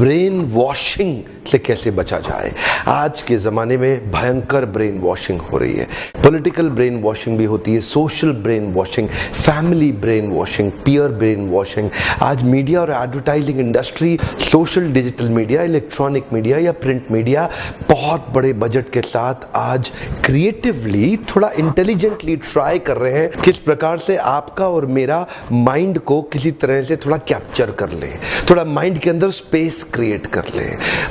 Brain washing से कैसे बचा जाए। आज के ज़माने में भयंकर ब्रेन वॉशिंग हो रही है। पॉलिटिकल ब्रेन वॉशिंग भी होती है, social brain washing, family brain washing, peer brain washing. आज मीडिया और advertising industry, social digital media, electronic media या प्रिंट मीडिया बहुत बड़े बजट के साथ आज क्रिएटिवली, थोड़ा इंटेलिजेंटली ट्राई कर रहे हैं किस प्रकार से आपका और मेरा माइंड को किसी तरह से थोड़ा कैप्चर कर ले, थोड़ा माइंड के अंदर स्पेस क्रिएट कर ले,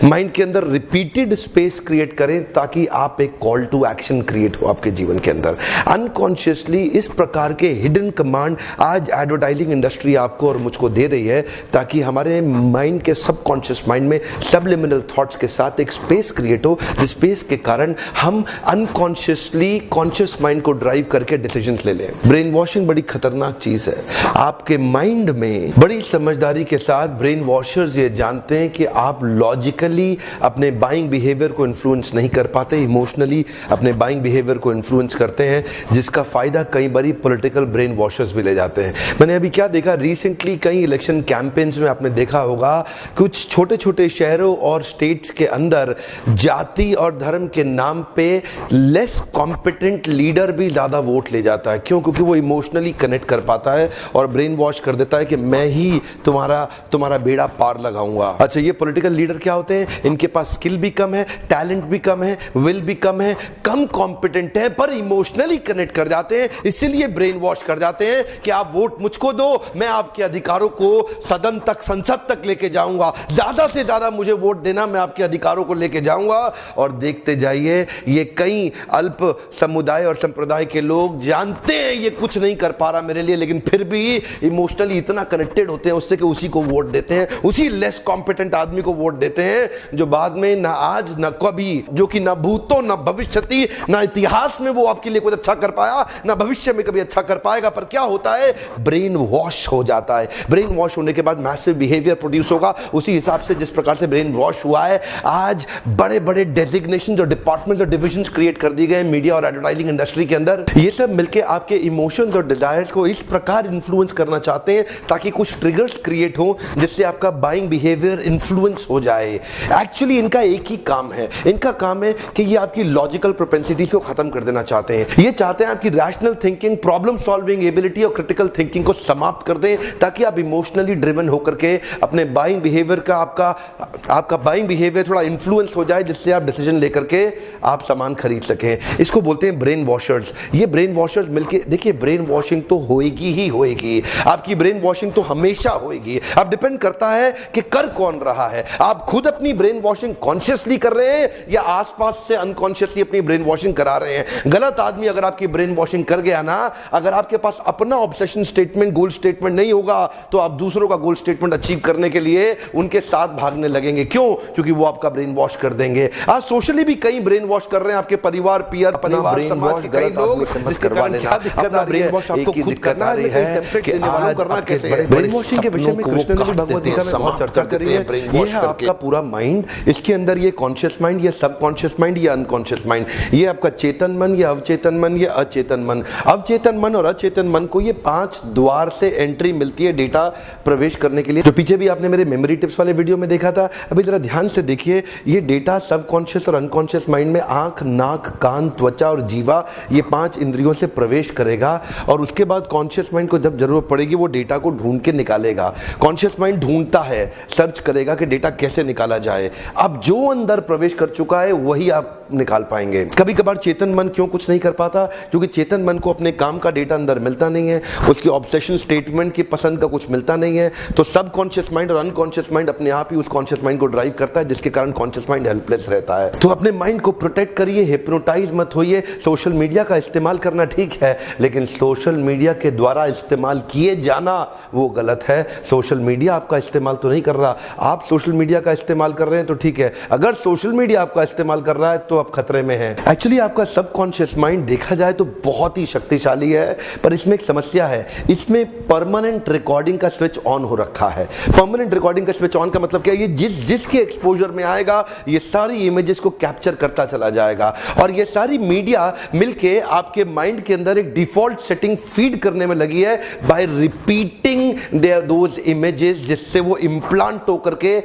माइंड के अंदर रिपीटेड स्पेस क्रिएट करें ताकि आप एक कॉल टू एक्शन क्रिएट हो आपके जीवन के अंदर। अनकॉन्शियसली इस प्रकार के हिडन कमांड आज एडवर्टाइजिंग इंडस्ट्री आपको और मुझको दे रही है ताकि हमारे माइंड के सबकॉन्शियस माइंड में सबलिमिनल थॉट्स के साथ एक स्पेस क्रिएट हो, जिस स्पेस के कारण हम अनकॉन्शियसली कॉन्शियस माइंड को ड्राइव करके डिसीजंस ले लें। ब्रेन वॉशिंग बड़ी खतरनाक चीज है। आपके माइंड में बड़ी समझदारी के साथ ब्रेन वॉशर्स ये जानते हैं कि आप लॉजिकली अपने बाइंग बिहेवियर को इन्फ्लुएंस नहीं कर पाते, इमोशनली अपने बाइंग बिहेवियर को इन्फ्लुएंस करते हैं, जिसका फायदा कई बारी पॉलिटिकल ब्रेन वॉशर्स भी ले जाते हैं। मैंने अभी क्या देखा, रिसेंटली कई इलेक्शन कैंपेन्स में आपने देखा होगा कुछ छोटे छोटे शहरों और स्टेट्स के अंदर जाति और धर्म के नाम पे लेस कॉम्पिटेंट लीडर भी ज्यादा वोट ले जाता है। क्यों? क्योंकि वो इमोशनली कनेक्ट कर पाता है और ब्रेन वॉश कर देता है कि मैं ही तुम्हारा बेड़ा पार लगाऊंगा। अच्छा, ये पॉलिटिकल लीडर क्या होते हैं? इनके पास स्किल भी कम है, टैलेंट भी कम है, विल भी कम है, कम कॉम्पिटेंट है, पर इमोशनली कनेक्ट कर जाते हैं, इसीलिए ब्रेन वॉश कर जाते हैं कि आप वोट मुझको दो, मैं आपके अधिकारों को सदन तक, संसद तक लेके जाऊंगा, ज्यादा से ज्यादा मुझे वोट देना, मैं आपके अधिकारों को लेके जाऊंगा। और देखते जाइए, ये कई अल्प समुदाय और संप्रदाय के लोग जानते हैं ये कुछ नहीं कर पा रहा मेरे लिए, लेकिन फिर भी इमोशनली इतना कनेक्टेड होते हैं उससे कि उसी को वोट देते हैं, उसी लेस कॉम्पिटेंट आदमी को वोट देते हैं जो बाद में ना आज ना कभी, जो कि ना भूतो ना भविष्यति, ना इतिहास में वो आपके लिए कुछ अच्छा कर पाया, ना भविष्य में कभी अच्छा कर पाएगा। पर क्या होता है, ब्रेन वॉश हो जाता है। ब्रेन वॉश होने के बाद मैसिव बिहेवियर प्रोड्यूस होगा उसी हिसाब से जिस प्रकार से ब्रेन वॉश हुआ है। आज बड़े बड़े डेजिग्नेशंस और डिपार्टमेंट्स और डिविजन्स क्रिएट कर दिए गए मीडिया और एडवर्टाइजिंग इंडस्ट्री के अंदर। ये सब मिलकर आपके इमोशंस और डिजायर्स को इस प्रकार इन्फ्लुएंस करना चाहते हैं ताकि कुछ ट्रिगर्स क्रिएट हो जिससे आपका बाइंग बिहेवियर इन्फ्लुएंस हो जाए। एक्चुअली इनका एक ही काम है, इनका काम है कि ये आपकी लॉजिकल प्रोपेंसिटीज को खत्म कर देना चाहते हैं। ये चाहते हैं आपकी rational thinking, problem solving ability और क्रिटिकल थिंकिंग को समाप्त कर दें ताकि आप इमोशनली ड्रिवन होकर के अपने बाइंग बिहेवियर का आपका बाइंग बिहेवियर थोड़ा इन्फ्लुएंस हो जाए, जिससे आप डिसीजन लेकर के आप सामान खरीद सकें। इसको बोलते हैं ब्रेन वॉशर्स। ये ब्रेन वॉशर्स मिलके, देखिए ब्रेन वॉशिंग तो होएगी ही होएगी, आपकी ब्रेन वॉशिंग तो हमेशा होएगी। अब डिपेंड करता है कि कर कौन रहा है। आप खुद अपनी ब्रेन वॉशिंग कॉन्शियसली कर रहे हैं या आसपास से अनकॉन्शियसली अपनी ब्रेन वॉशिंग करा रहे हैं। गलत आदमी अगर आपकी ब्रेन वॉशिंग कर गया ना, अगर आपके पास अपना ऑब्सेशन स्टेटमेंट, गोल स्टेटमेंट नहीं होगा तो आप दूसरों का गोल स्टेटमेंट अचीव करने के लिए उनके साथ भागने लगेंगे। क्यों? क्योंकि वो आपका ब्रेन वॉश कर देंगे। आज सोशली भी कई ब्रेन वॉश कर रहे हैं आपके परिवार, पीयर, परिवार, समाज के कई लोग, जिसके कारण क्या दिक्कत आ रही है, आपको खुद करना है, टेम्पलेट देने वालों को करना कैसे है। ब्रेन वॉशिंग के विषय में कृष्ण ने भी भगवद गीता में बहुत चर्चा करी है। ये है आपका पूरा माइंड, इसके अंदर ये कॉन्शियस माइंड, ये सबकॉन्शियस माइंड, ये अनकॉन्शियस माइंड, ये आपका चेतन मन, ये अवचेतन मन, ये अचेतन मन। अवचेतन मन और अचेतन मन को ये 5 द्वार से एंट्री मिलती है डेटा प्रवेश करने के लिए। जो पीछे भी आपने मेरे मेमोरी टिप्स वाले वीडियो में देखा था, अभी जरा ध्यान से देखिए। ये डेटा सबकॉन्शियस और अनकॉन्शियस माइंड में आंख, नाक, कान, त्वचा और जीवा, ये 5 इंद्रियों से प्रवेश करेगा और उसके बाद कॉन्शियस माइंड को जब जरूरत पड़ेगी वो डेटा को ढूंढ के निकालेगा। कॉन्शियस माइंड ढूंढता है, सर्च करेगा कि डेटा कैसे निकाला जाए। अब जो अंदर प्रवेश कर चुका है वही आप निकाल पाएंगे। कभी कभार चेतन मन क्यों कुछ नहीं कर पाता? क्योंकि चेतन मन को अपने काम का डेटा अंदर मिलता नहीं है, उसकी ऑब्सेशन स्टेटमेंट की पसंद का कुछ मिलता नहीं है, तो सब कॉन्शियस माइंड और अनकॉन्शियस माइंड अपने आप ही उस कॉन्शियस माइंड को ड्राइव करता है, जिसके कारण कॉन्शियस माइंड हेल्पलेस रहता है। तो अपने माइंड को प्रोटेक्ट करिए, हिप्नोटाइज मत होइए। सोशल मीडिया का इस्तेमाल करना ठीक है, लेकिन सोशल मीडिया के द्वारा इस्तेमाल किए जाना वो गलत है। सोशल मीडिया आपका इस्तेमाल तो नहीं कर रहा, आप सोशल मीडिया का इस्तेमाल कर रहे हैं तो ठीक है। अगर सोशल मीडिया आपका इस्तेमाल कर रहा है तो आप खतरे में हैं। एक्चुअली आपका सबकॉन्शियस माइंड देखा जाए तो बहुत ही शक्तिशाली है, पर इसमें एक समस्या है, इसमें परमानेंट रिकॉर्डिंग का स्विच ऑन हो रखा है। परमानेंट रिकॉर्डिंग का स्विच ऑन का मतलब क्या है? ये जिसके एक्सपोजर में आएगा ये सारी इमेजेस को कैप्चर करता चला जाएगा, और ये सारी मीडिया मिलके आपके माइंड के अंदर एक डिफॉल्ट सेटिंग फीड करने में लगी है बाय रिपीटिंग दोज इमेजेस, जिससे वो इंप्लांट होकर के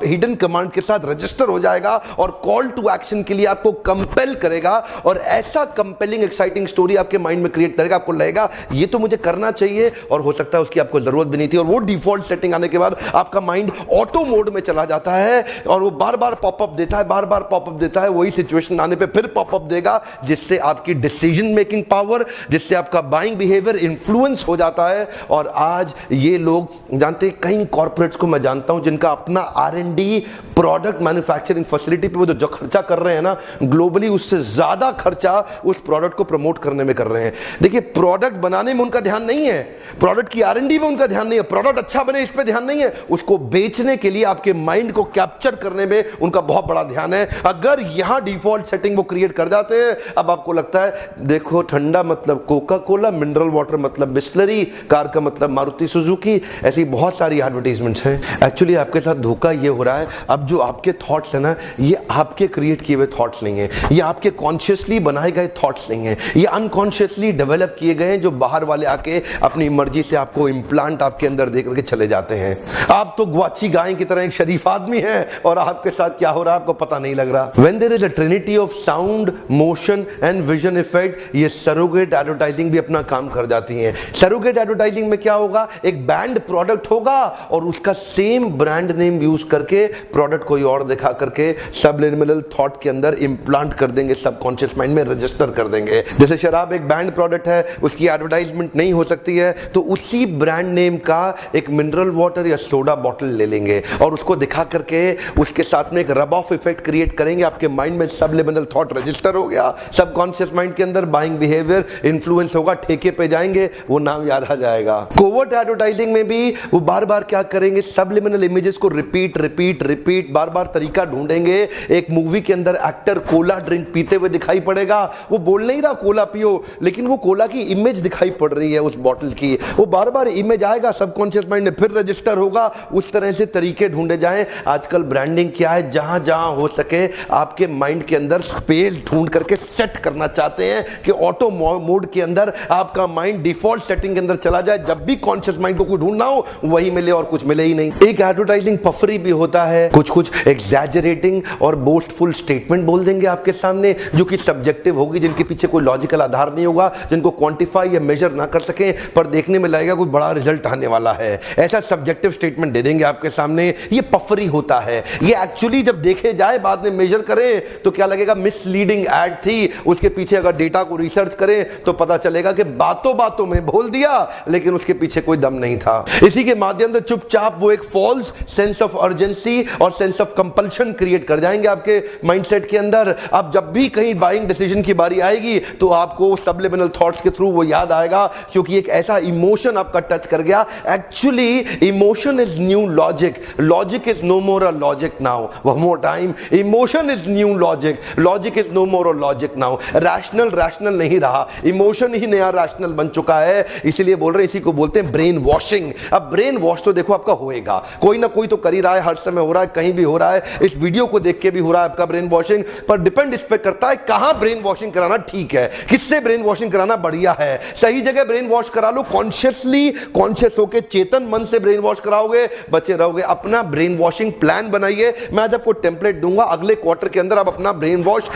हिडन कमांड के साथ रजिस्टर हो जाएगा और कॉल टू एक्शन के लिए आपको कंपेल करेगा, और ऐसा कंपेलिंग एक्साइटिंग स्टोरी आपके माइंड में क्रिएट करेगा, आपको लगेगा ये तो मुझे करना चाहिए, और हो सकता है उसकी आपको जरूरत भी नहीं थी। और वो डिफॉल्ट सेटिंग आने के बाद आपका माइंड ऑटो मोड में चला जाता है और वो बार बार पॉपअप देता है, बार बार पॉपअप देता है, वही सिचुएशन आने पे फिर पॉपअप देगा, जिससे आपकी डिसीजन मेकिंग पावर, जिससे आपका बाइंग बिहेवियर इन्फ्लुएंस हो जाता है। और आज ये लोग जानते हैं, कई कॉर्पोरेट्स को मैं जानता हूं जिनका अपना R&D प्रोडक्ट मैन्युफैक्चरिंग फैसिलिटी पे वो जो खर्चा कर रहे हैं ना ग्लोबली, उससे ज्यादा खर्चा उस प्रोडक्ट को प्रमोट करने में कर रहे हैं। देखिए, प्रोडक्ट बनाने में उनका ध्यान नहीं है, प्रोडक्ट की R&D में उनका ध्यान नहीं है, प्रोडक्ट अच्छा बने इस पे ध्यान नहीं है, उसको बेचने के लिए आपके माइंड को कैप्चर करने में उनका बहुत बड़ा ध्यान है। अगर यहां डिफॉल्ट सेटिंग वो क्रिएट कर जाते हैं, अब आपको लगता है देखो ठंडा मतलब कोका कोला, मिनरल वाटर मतलब बिस्लरी, कार का मतलब मारुति सुजुकी, ऐसी बहुत सारी एडवर्टाइजमेंट्स हैं। एक्चुअली आपके साथ धोखा ये हो रहा है, अब जो आपके थॉट्स है ना, ये आपके क्रिएट किए हुए थॉट्स नहीं है, ये आपके कॉन्शियसली बनाए गए थॉट्स नहीं है, ये अनकॉन्शियसली डेवलप किए गए हैं, जो बाहर वाले आके अपनी मर्जी से आपको इंप्लांट आपके अंदर दे करके चले जाते हैं। आप तो ग्वाची गाय की तरह एक शरीफ आदमी हैं और आपके साथ क्या हो रहा है आपको पता नहीं लग रहा। When there is a trinity of sound, motion and vision effect, ये सरोगेट एडवर्टाइजिंग भी अपना काम कर जाती है। सरोगेट एडवर्टाइजिंग में क्या होगा, एक बैंड प्रोडक्ट होगा और उसका सेम ब्रांड नेम यूज करके प्रोडक्ट कोई और दिखा करके सबलिमिनल थॉट के अंदर इंप्लांट कर देंगे, सबकॉन्शियस माइंड में रजिस्टर कर देंगे। जैसे शराब एक बैंड प्रोडक्ट है, उसकी एडवर्टाइजमेंट नहीं हो सकती है, तो उसी ब्रांड नेम का एक मिनरल वाटर या सोडा बॉटल ले लेंगे और उसको दिखा करके उसके साथ में एक रब ऑफ इफेक्ट क्रिएट करेंगे, आपके माइंड में सबलिमिनल थॉट रजिस्टर हो गया, सबकॉन्शियस माइंड के अंदर बाइंग बिहेवियर इन्फ्लुएंस होगा, ठेके पे जाएंगे, वो नाम याद आ जाएगा। कोवर्ट एडवर्टाइजिंग में भी वो बार बार क्या करेंगे, सबलिमिनल इमेजेस को रिपीट रिपीट रिपीट बार बार तरीका ढूंढेंगे। एक मूवी के अंदर एक्टर कोला ड्रिंक पीते हुए दिखाई पड़ेगा, वो बोल नहीं रहा कोला पियो, लेकिन वो कोला की इमेज दिखाई पड़ रही है उस बॉटल की, वो बार बार इमेज आएगा, सबकॉन्शियस माइंड में फिर रजिस्टर होगा। उस तरह से तरीके ढूंढे जाएं। आजकल ब्रांडिंग क्या है, जहां जहां हो सके आपके माइंड के अंदर स्पेस ढूंढ करके सेट करना चाहते हैं कि ऑटो मोड के अंदर आपका माइंड डिफॉल्ट सेटिंग के अंदर चला जाए, जब भी कॉन्शियस माइंड को कोई ढूंढना हो वही मिले और कुछ मिले ही नहीं। एक एडवर्टाइजिंग पफरी भी होता है, कुछ कुछ एग्जैजरेटिंग और बोस्टफुल स्टेटमेंट बोल देंगे आपके सामने जो कि सब्जेक्टिव होगी, जिनके पीछे कोई लॉजिकल आधार नहीं होगा, जिनको क्वांटिफाई या मेजर ना कर सके, पर देखने में लगेगा कोई बड़ा रिजल्ट आने वाला है, ऐसा सब्जेक्टिव स्टेटमेंट दे देंगे आपके सामने। ये पफरी होता है। ये एक्चुअली जब देखे जाए बाद में मेजर करें तो क्या लगेगा, मिसलीडिंग एड थी, उसके पीछे अगर डेटा को रिसर्च करें तो पता चलेगा कि बातों बातों में बोल दिया लेकिन उसके पीछे कोई दम नहीं था। इसी के माध्यम से चुपचाप वो एक फॉल्स सेंस ऑफ अर्जेंसी और सेंस ऑफ कंपल्शन क्रिएट कर जाएंगे आपके माइंडसेट के अंदर। अब जब भी कहीं बाइंग डिसीजन की बारी आएगी तो आपको सबलिमिनल थॉट्स के थ्रू वो याद आएगा, क्योंकि एक ऐसा इमोशन आपका टच कर गया। Actually emotion is new logic, logic is no more a logic now. One more time, emotion is new logic, logic is no more a logic now. Rational rational नहीं रहा, इमोशन ही नया rational बन चुका है। इसलिए बोल रहे हैं, इसी को बोलते हैं ब्रेन वॉशिंग। अब ब्रेन वॉश तो देखो आपका होएगा, कोई ना कोई तो कर ही रहा है, हर समय हो रहा है, कहीं भी हो रहा है, इस वीडियो को देख के भी हो रहा है आपका ब्रेन वॉशिंग। पर डिपेंड इस पे करता है कहां ब्रेन वॉशिंग कराना ठीक है, किससे ब्रेन वॉशिंग कराना बढ़िया है। सही जगह ब्रेन वॉश करा लो, कॉन्शियसली कॉन्शियस होकर चेतन मन से ब्रेन वॉश कराओगे, बचे रहोगे। अपना ब्रेन वॉशिंग प्लान बनाइए, मैं आज आपको टेम्पलेट दूंगा, अगले क्वार्टर के अंदर आप अपना ब्रेन वॉश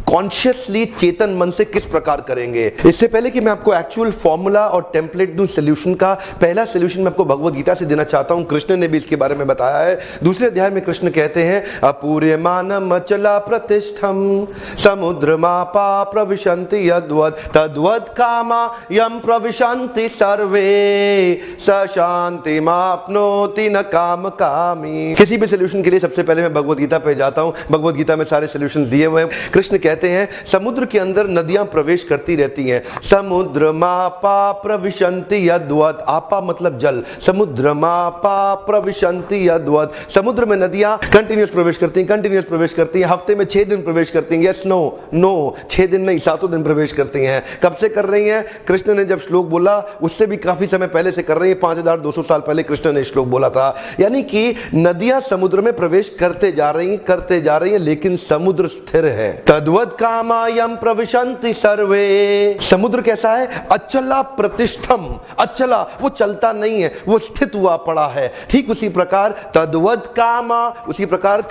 कॉन्शियसली चेतन मन से किस प्रकार करेंगे। इससे पहले कि मैं आपको एक्चुअल फॉर्मूला और टेम्पलेट दूं सॉल्यूशन का, पहला सॉल्यूशन मैं आपको भगवद गीता से देना चाहता हूं। कृष्ण ने भी इसके बारे में बताया है। दूसरे अध्याय में कृष्ण कहते हैं, अपूर्यमानम अचला प्रतिष्ठम समुद्रमापा प्रविशन्ति यद्वद तद्वद कामा यम प्रविशन्ति सर्वे स शान्तिमाप्नोति न काम कामी। किसी भी सॉल्यूशन के लिए सबसे पहले मैं भगवद गीता पे जाता हूं। भगवद गीता में सारे सॉल्यूशन दिए हुए हैं। कृष्ण कहते हैं समुद्र के अंदर नदियां प्रवेश करती रहती हैं। समुद्र मापा प्रविशंति यद्वत्, आपा मतलब जल, समुद्र मापा प्रविशंति यद्वत्, समुद्र में नदियां कंटिन्यूस प्रवेश करती हैं, हफ्ते में 6 दिन प्रवेश करती हैं। यस नो 6 दिन नहीं, 7 दिन प्रवेश करती हैं। कब से कर रही हैं? कृष्ण ने जब श्लोक बोला उससे भी काफी समय पहले से कर रही है, 5200 साल पहले कृष्ण ने श्लोक बोला था। यानी कि नदियां समुद्र में प्रवेश करते जा रही हैं, लेकिन समुद्र स्थिर है। तद्वत् कामायम प्रविशन्ति सर्वे, समुद्र कैसा है? अचला प्रतिष्ठम, अचला, वो चलता नहीं है, वो स्थित हुआ पड़ा है। ठीक उसी प्रकार तद्वत् कामा, उसी प्रकार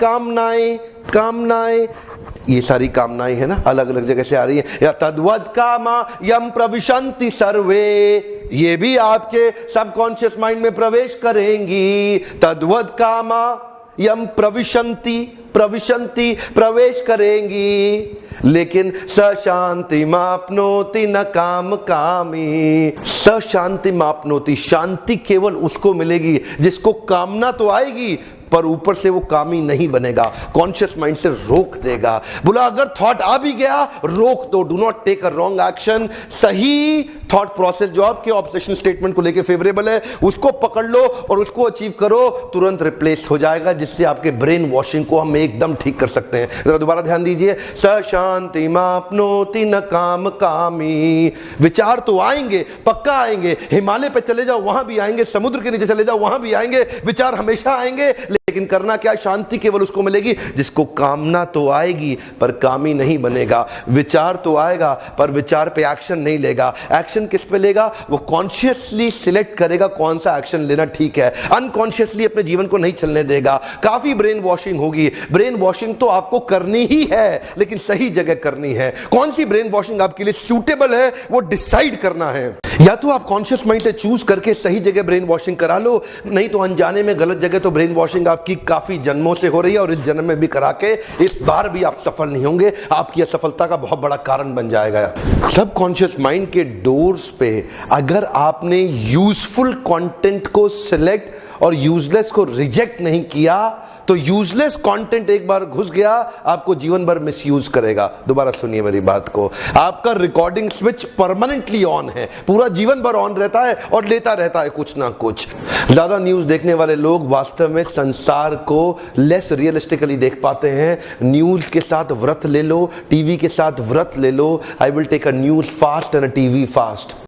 कामनाएं, ये सारी कामनाएं है ना, अलग अलग जगह से आ रही है। या तद्वत् कामा यम प्रविशन्ति सर्वे, ये भी आपके सबकॉन्शियस माइंड में प्रवेश करेंगी। तद्वत् कामा यम प्रविशन्ति प्रवेश करेंगी, लेकिन सशांति मापनोति न काम कामी, सशांति मापनोति, शांति केवल उसको मिलेगी जिसको कामना तो आएगी पर ऊपर से वो कामी नहीं बनेगा, कॉन्शियस माइंड से रोक देगा। बोला अगर थॉट आ भी गया रोक दो, do not take a wrong action. सही थॉट प्रोसेस जो आपके ऑब्सेशन स्टेटमेंट को लेके फेवरेबल है उसको पकड़ लो और उसको अचीव करो, तुरंत रिप्लेस हो जाएगा, जिससे आपके ब्रेन वॉशिंग को हम एकदम ठीक कर सकते हैं। जरा दोबारा ध्यान दीजिए, सशांति मापनोति न काम कामी, विचार तो आएंगे, पक्का आएंगे, हिमालय पे चले जाओ वहां भी आएंगे, समुद्र के नीचे चले जाओ वहां भी आएंगे, विचार हमेशा आएंगे, लेकिन करना क्या? शांति केवल उसको मिलेगी जिसको कामना तो आएगी पर कामी नहीं बनेगा। विचार तो आएगा पर विचार पे एक्शन नहीं लेगा। एक्शन किस पे लेगा? वो कॉन्शियसली सिलेक्ट करेगा कौन सा एक्शन लेना ठीक है, अनकॉन्शियसली अपने जीवन को नहीं चलने देगा। काफी ब्रेन वॉशिंग होगी। ब्रेन वॉशिंग तो आपको करनी ही है, लेकिन सही जगह करनी है। कौन सी ब्रेन वॉशिंग आपके लिए सूटेबल है वो डिसाइड करना है। या तो आप कॉन्शियस माइंड से चूज करके सही जगह ब्रेन वॉशिंग करा लो, नहीं तो अनजाने में गलत जगह तो ब्रेन वॉशिंग आपकी काफी जन्मों से हो रही है और इस जन्म में भी करा के इस बार भी आप सफल नहीं होंगे, आपकी असफलता का बहुत बड़ा कारण बन जाएगा। सबकॉन्शियस माइंड के डोर्स पे अगर आपने यूजफुल कंटेंट को सिलेक्ट और यूजलेस को रिजेक्ट नहीं किया तो यूजलेस कंटेंट एक बार घुस गया आपको जीवन भर मिसयूज करेगा। दोबारा सुनिए मेरी बात को, आपका रिकॉर्डिंग स्विच परमानेंटली ऑन है, पूरा जीवन भर ऑन रहता है और लेता रहता है कुछ ना कुछ। ज्यादा न्यूज देखने वाले लोग वास्तव में संसार को लेस रियलिस्टिकली देख पाते हैं। न्यूज के साथ व्रत ले लो, टीवी के साथ व्रत ले लो। I will take a news fast and a TV fast.